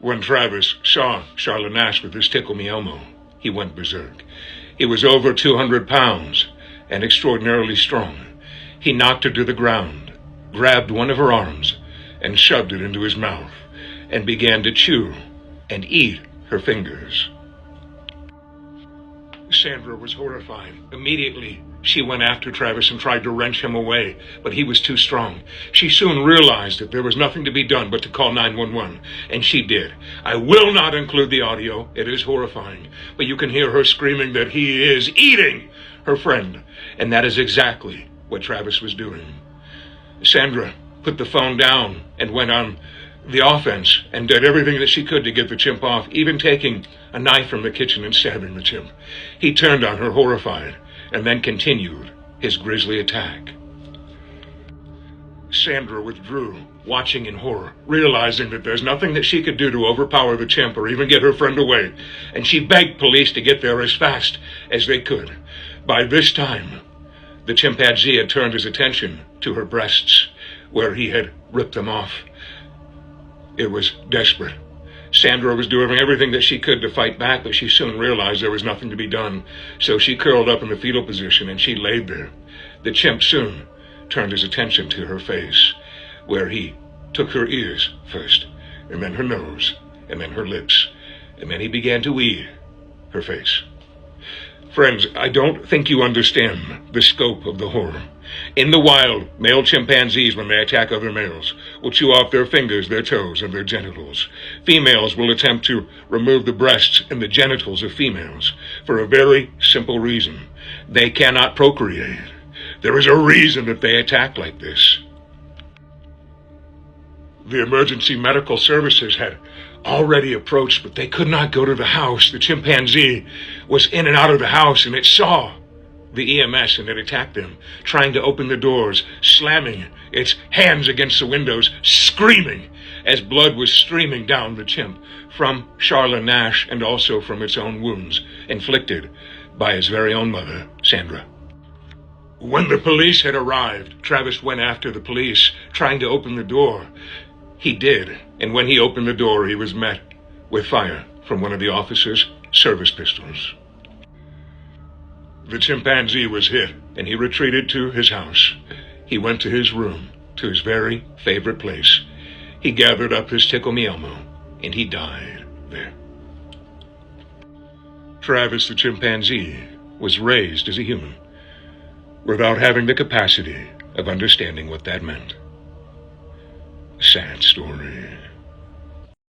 When Travis saw Charlotte Nash with his Tickle Me Elmo, he went berserk. He was over 200 pounds and extraordinarily strong. He knocked her to the ground, grabbed one of her arms, and shoved it into his mouth, and began to chew and eat her fingers. Sandra was horrified. Immediately, she went after Travis and tried to wrench him away, but he was too strong. She soon realized that there was nothing to be done but to call 911, and she did. I will not include the audio. It is horrifying, but you can hear her screaming that he is eating her friend, and that is exactly what Travis was doing. Sandra put the phone down and went on the offense and did everything that she could to get the chimp off, even taking a knife from the kitchen and stabbing the chimp. He turned on her horrified and then continued his grisly attack. Sandra withdrew, watching in horror, realizing that there's nothing that she could do to overpower the chimp or even get her friend away, and she begged police to get there as fast as they could. By this time, the chimpanzee had turned his attention to her breasts, where he had ripped them off. It was desperate. Sandra was doing everything that she could to fight back, but she soon realized there was nothing to be done. So she curled up in the fetal position and she laid there. The chimp soon turned his attention to her face, where he took her ears first, and then her nose, and then her lips, and then he began to eat her face. Friends, I don't think you understand the scope of the horror. In the wild, male chimpanzees, when they attack other males, will chew off their fingers, their toes, and their genitals. Females will attempt to remove the breasts and the genitals of females for a very simple reason. They cannot procreate. There is a reason that they attack like this. The emergency medical services had already approached, but they could not go to the house. The chimpanzee was in and out of the house, and it saw the EMS, and it attacked them, trying to open the doors, slamming its hands against the windows, screaming as blood was streaming down the chimp from Charlotte Nash and also from its own wounds inflicted by his very own mother, Sandra. When the police had arrived, Travis went after the police, trying to open the door. He did, and when he opened the door, he was met with fire from one of the officers' service pistols. The chimpanzee was hit, and he retreated to his house. He went to his room, to his very favorite place. He gathered up his Tickle Me Elmo, and he died there. Travis the chimpanzee was raised as a human, without having the capacity of understanding what that meant. Sad story.